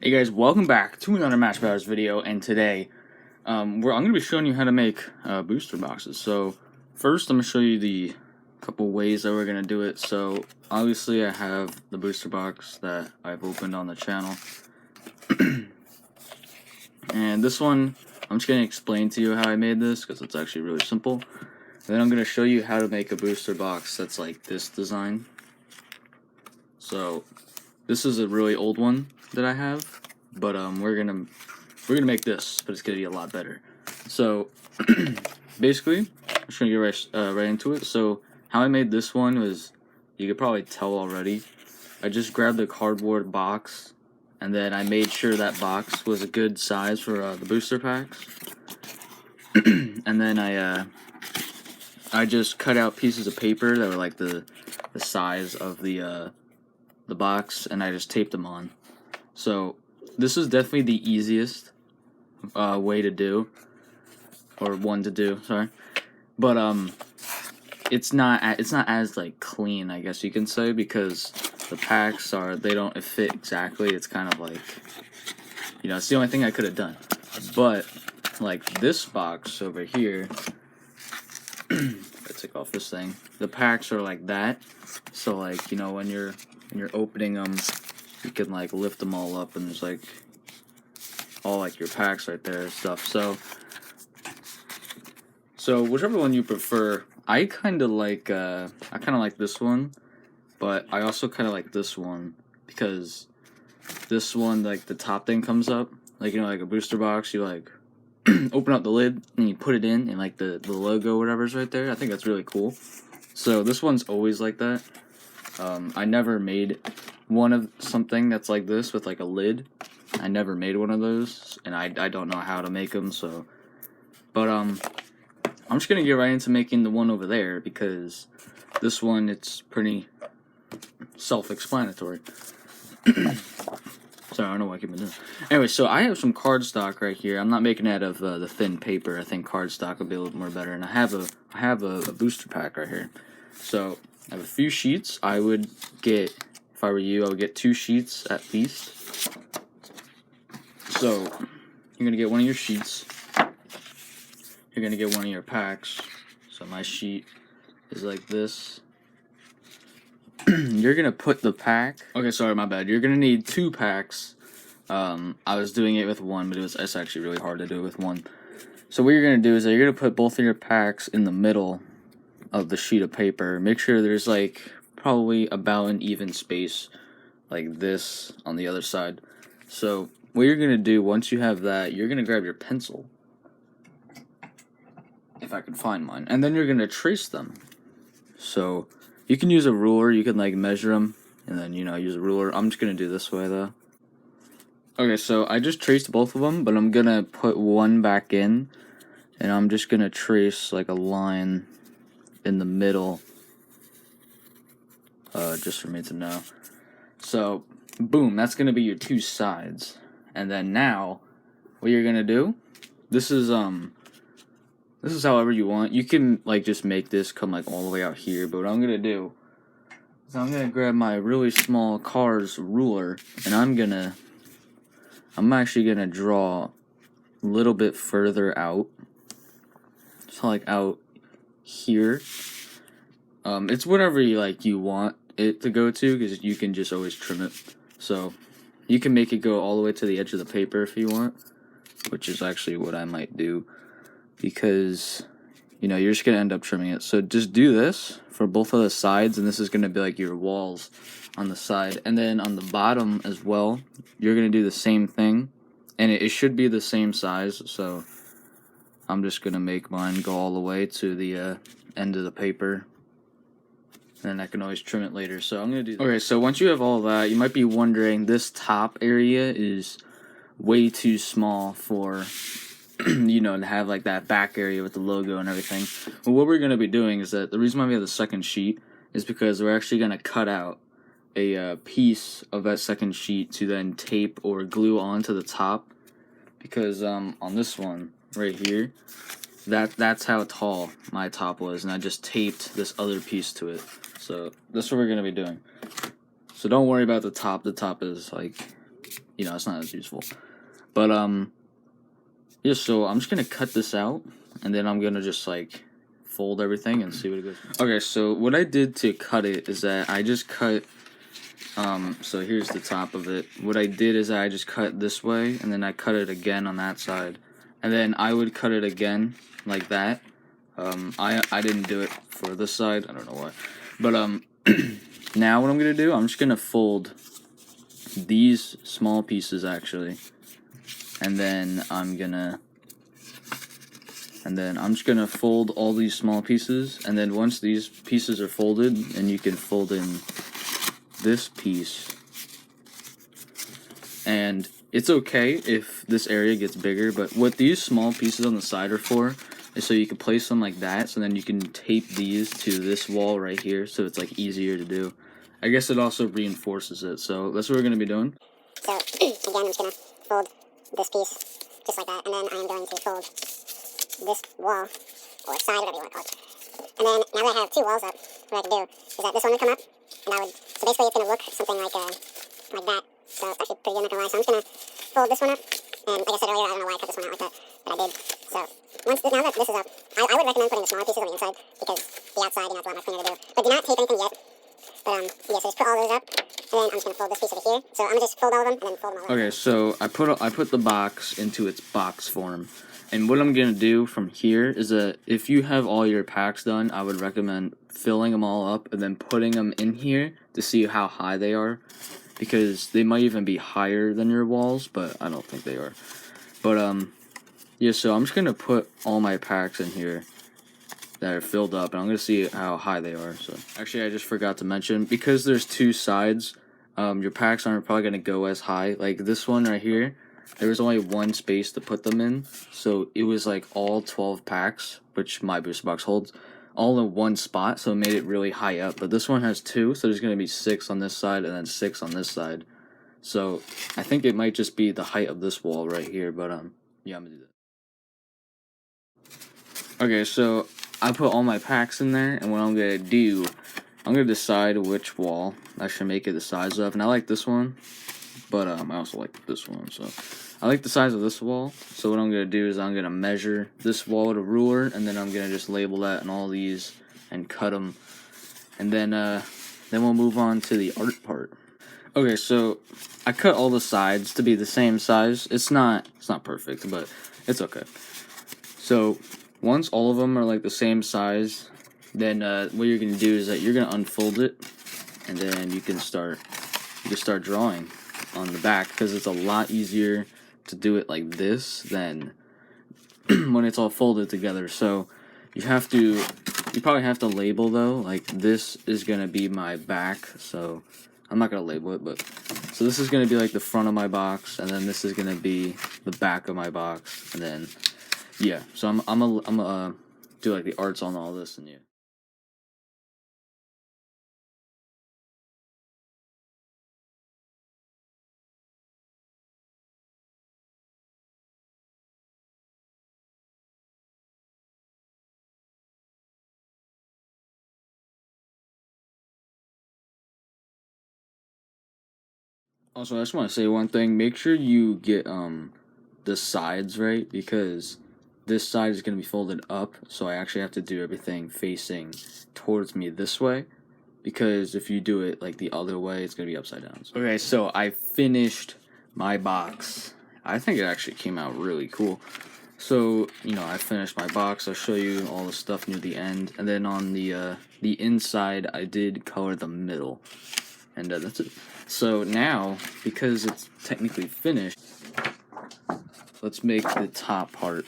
Hey guys, welcome back to another Match Battles video, and today I'm going to be showing you how to make booster boxes. So first I'm going to show you the couple ways that we're going to do it. So obviously I have the booster box that I've opened on the channel. And this one, I'm just going to explain to you how I made this because it's actually really simple. And then I'm going to show you how to make a booster box that's like this design. So this is a really old one that I have, but we're gonna make this, but it's gonna be a lot better. So basically, I'm just gonna get right into it. So how I made this one was, you could probably tell already. I just grabbed a cardboard box, and then I made sure that box was a good size for the booster packs. And then I just cut out pieces of paper that were like the size of the box, and I just taped them on. So this is definitely the easiest way to do, or one to do, sorry. But it's not as like clean, I guess you can say, because the packs they don't fit exactly. It's kind of like, you know, it's the only thing I could have done. But like this box over here, let's take off this thing. The packs are like that. So like, you know, when you're opening them, you can like lift them all up, and there's like all like your packs right there and stuff. So whichever one you prefer. I kind of like this one, but I also kind of like this one because this one, like, the top thing comes up, like, you know, like a booster box. You like open up the lid and you put it in, and like the logo or whatever's right there. I think that's really cool. So this one's always like that. I never made one of something that's like this with like a lid. I never made one of those, and I don't know how to make them. So, but I'm just gonna get right into making the one over there, because this one, it's pretty self-explanatory. Sorry, I don't know why I keep doing this. Anyway, so I have some cardstock right here. I'm not making it out of the thin paper. I think cardstock would be a little more better. And I have a booster pack right here. So I have a few sheets. I would get, if I were you, I would get 2 sheets at least. So you're gonna get one of your sheets. You're gonna get one of your packs. So my sheet is like this. You're gonna put the pack. Okay, sorry, my bad. You're gonna need 2 packs. I was doing it with one, but it's actually really hard to do it with one. So what you're gonna do is that you're gonna put both of your packs in the middle of the sheet of paper. Make sure there's like probably about an even space like this on the other side. So what you're gonna do once you have that, you're gonna grab your pencil, if I can find mine, and then you're gonna trace them. So you can use a ruler, you can like measure them, and then, you know, use a ruler. I'm just gonna do this way though. Okay, so I just traced both of them, but I'm gonna put one back in, and I'm just gonna trace like a line in the middle, just for me to know. So boom, that's gonna be your 2 sides. And then now what you're gonna do, this is however you want. You can like just make this come like all the way out here, but what I'm gonna do is I'm gonna grab my really small Cars ruler, and I'm actually gonna draw a little bit further out. So like out here. It's whatever you want it to go to, because you can just always trim it. So you can make it go all the way to the edge of the paper if you want, which is actually what I might do, because, you know, you're just gonna end up trimming it. So just do this for both of the sides, and this is gonna be like your walls on the side. And then on the bottom as well, you're gonna do the same thing, and it should be the same size. So I'm just gonna make mine go all the way to the end of the paper, and I can always trim it later. So I'm gonna do that. Okay, so once you have all that, you might be wondering, this top area is way too small for you know, to have like that back area with the logo and everything. Well, what we're going to be doing is that the reason why we have the second sheet is because we're actually going to cut out a piece of that second sheet to then tape or glue onto the top, because on this one right here, that's how tall my top was, and I just taped this other piece to it. So that's what we're going to be doing. So don't worry about the top. The top is like you know, it's not as useful. But yeah, so I'm just gonna cut this out, and then I'm gonna just like fold everything and see what it goes. Okay, so what I did to cut it is that I just cut. So here's the top of it. What I did is I just cut this way, and then I cut it again on that side, and then I would cut it again like that. I didn't do it for this side. I don't know why, but now what I'm gonna do, I'm just gonna fold these small pieces actually, and then I'm just gonna fold all these small pieces, and then once these pieces are folded, and you can fold in this piece, and it's okay if this area gets bigger, but what these small pieces on the side are for is so you can place them like that, so then you can tape these to this wall right here, so it's like easier to do. I guess it also reinforces it, so that's what we're gonna be doing. So again, I'm just gonna fold this piece just like that, and then I'm going to fold this wall, or side, whatever you want to call it. And then now that I have two walls up, what I can do is that this one would come up, and I would, so basically it's gonna look something like that. So it's actually pretty good, not gonna lie. So I'm just gonna fold this one up, and like I said earlier, I don't know why I cut this one out like that, but I did. So now that this is up, I would recommend putting the smaller pieces on the inside, because the outside, you know, it's a lot more cleaner to do. But do not tape anything yet. But yeah, so just put all those up, and then I'm just gonna fold this piece over here. So I'm gonna just fold all of them, and then fold them all over. Okay, so I put the box into its box form. And what I'm going to do from here is that if you have all your packs done, I would recommend filling them all up and then putting them in here to see how high they are. Because they might even be higher than your walls, but I don't think they are. But, yeah, so I'm just going to put all my packs in here that are filled up, and I'm going to see how high they are. So actually, I just forgot to mention, because there's two sides, your packs aren't probably going to go as high. Like this one right here, there was only one space to put them in, so it was like all 12 packs, which my booster box holds, all in one spot, so it made it really high up. But this one has two, so there's going to be 6 on this side and then 6 on this side. So I think it might just be the height of this wall right here, but yeah, I'm going to do that. Okay, so I put all my packs in there, and what I'm going to do, I'm going to decide which wall I should make it the size of, and I like this one. But I also like this one, so I like the size of this wall. So what I'm going to do is I'm going to measure this wall with a ruler, and then I'm going to just label that and all these and cut them. And then we'll move on to the art part. Okay, so I cut all the sides to be the same size. It's not perfect, but it's okay. So once all of them are like the same size, then what you're going to do is that you're going to unfold it, and then you can start drawing on the back, because it's a lot easier to do it like this than when it's all folded together. So you probably have to label though, like this is gonna be my back, so I'm not gonna label it, but so this is gonna be like the front of my box, and then this is gonna be the back of my box, and then yeah, so I'm gonna do like the arts on all this, and yeah. Also, I just want to say one thing. Make sure you get the sides right, because this side is going to be folded up, so I actually have to do everything facing towards me this way, because if you do it like the other way, it's going to be upside down. So. Okay, so I finished my box. I think it actually came out really cool. So, you know, I finished my box. I'll show you all the stuff near the end, and then on the inside, I did color the middle, and that's it. So now, because it's technically finished, let's make the top part.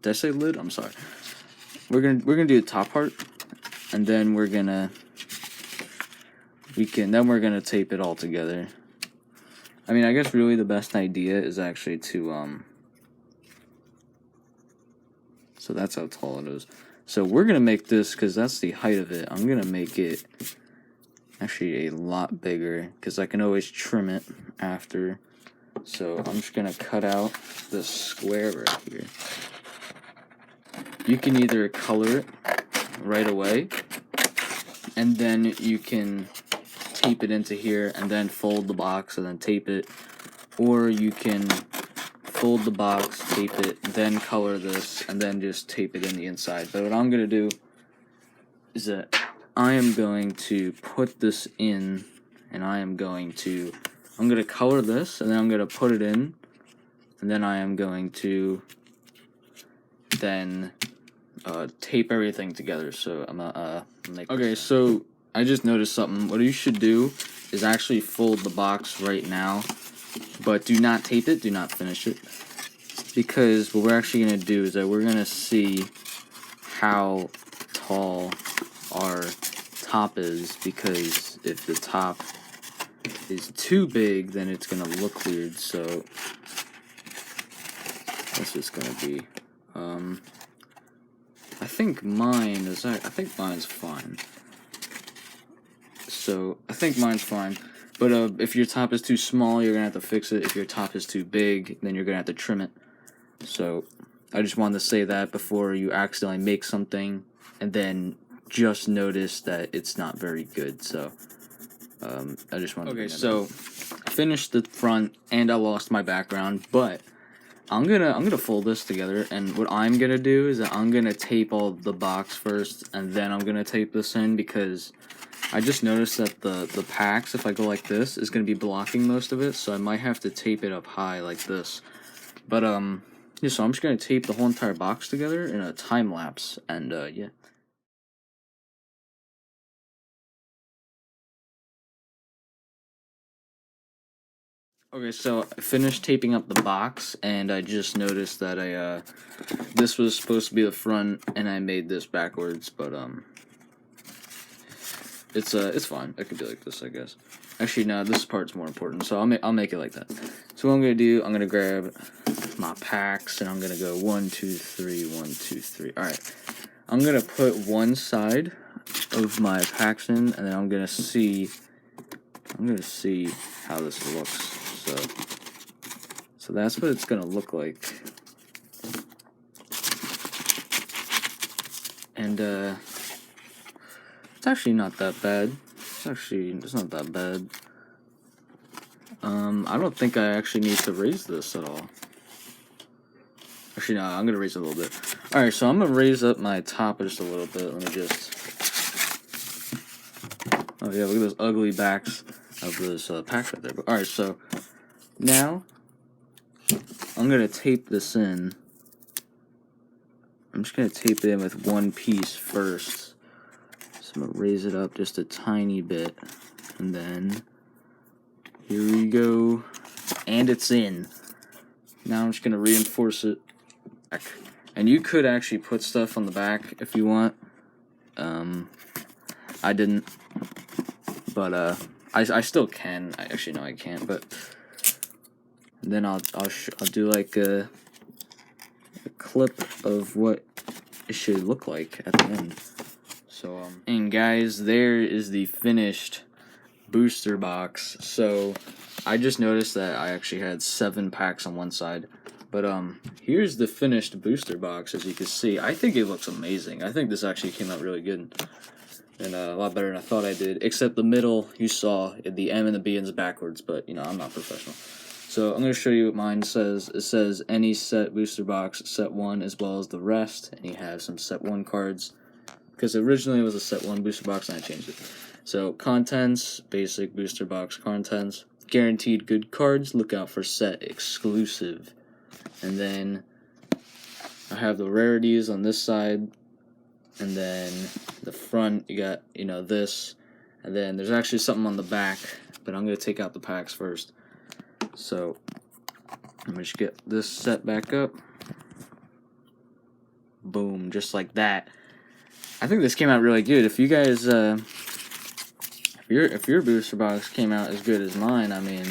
Did I say lid? I'm sorry. We're gonna do the top part, and then we're gonna tape it all together. I mean, I guess really the best idea is actually to so that's how tall it is. So we're gonna make this, because that's the height of it. I'm gonna make it actually a lot bigger, because I can always trim it after. So I'm just gonna cut out this square right here. You can either color it right away, and then you can tape it into here, and then fold the box and then tape it, or you can fold the box, tape it, then color this, and then just tape it in the inside. But what I'm going to do is that I am going to put this in, and I'm going to color this, and then I'm going to put it in, and then I am going to then tape everything together. So I'm gonna make. Okay, so I just noticed something. What you should do is actually fold the box right now, but do not tape it, do not finish it, because what we're actually gonna do is that we're gonna see how tall our top is, because if the top is too big, then it's gonna look weird. So that's just gonna be I think mine's fine. So I think mine's fine. But if your top is too small, you're gonna have to fix it. If your top is too big, then you're gonna have to trim it. So I just wanted to say that before you accidentally make something and then just notice that it's not very good. So I just wanted. Okay, so I finished the front and I lost my background, but I'm gonna fold this together, and what I'm gonna do is that I'm gonna tape all the box first, and then I'm gonna tape this in, because I just noticed that the packs, if I go like this, is gonna be blocking most of it, so I might have to tape it up high like this. But yeah, so I'm just gonna tape the whole entire box together in a time lapse, and yeah. Okay, so I finished taping up the box, and I just noticed that this was supposed to be the front, and I made this backwards, but it's fine. It could be like this, I guess. Actually, no, this part's more important, so I'll make it like that. So what I'm gonna do, I'm gonna grab my packs, and I'm gonna go 1, 2, 3, 1, 2, 3. All right, I'm gonna put one side of my packs in, and then I'm gonna see how this looks. So that's what it's gonna look like. And it's actually not that bad. It's not that bad. I don't think I actually need to raise this at all. Actually, no, I'm gonna raise it a little bit. Alright, so I'm gonna raise up my top just a little bit. Let me just. Oh yeah, look at those ugly backs of those packs right there. But alright, so now I'm gonna tape this in. I'm just gonna tape it in with one piece first. So I'm gonna raise it up just a tiny bit, and then here we go, and it's in. Now I'm just gonna reinforce it back. And you could actually put stuff on the back if you want. I didn't, but I still can. Actually no, I can't. But then I'll do like a clip of what it should look like at the end. So and guys, there is the finished booster box. So I just noticed that I actually had 7 packs on one side, but here's the finished booster box. As you can see, I think it looks amazing. I think this actually came out really good, and a lot better than I thought I did, except the middle, you saw the M and the B is backwards, but you know, I'm not professional. So I'm going to show you what mine says. It says any set booster box, set 1, as well as the rest, and you have some set 1 cards, because originally it was a set 1 booster box and I changed it. So contents, basic booster box contents, guaranteed good cards, look out for set exclusive. And then I have the rarities on this side, and then the front you got, you know, this, and then there's actually something on the back, but I'm going to take out the packs first. So let me just get this set back up. Boom, just like that. I think this came out really good. If you guys if your booster box came out as good as mine, I mean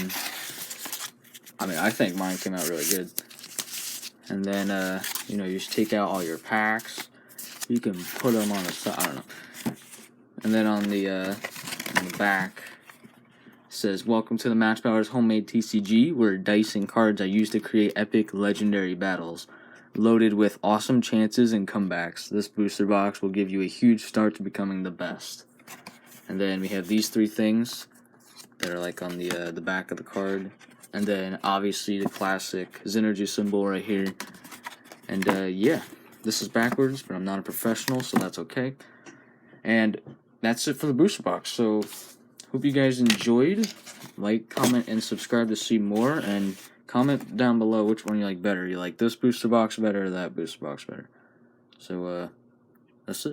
I think mine came out really good. And then you know, you just take out all your packs. You can put them on the side, I don't know. And then on the back says, welcome to the Match Powers homemade TCG, where dice and cards are used to create epic legendary battles, loaded with awesome chances and comebacks. This booster box will give you a huge start to becoming the best. And then we have these 3 things that are like on the back of the card. And then obviously the classic Synergy symbol right here. And yeah, this is backwards, but I'm not a professional, so that's okay. And that's it for the booster box. So hope you guys enjoyed. Like, comment, and subscribe to see more. And comment down below which one you like better. You like this booster box better or that booster box better. So that's it.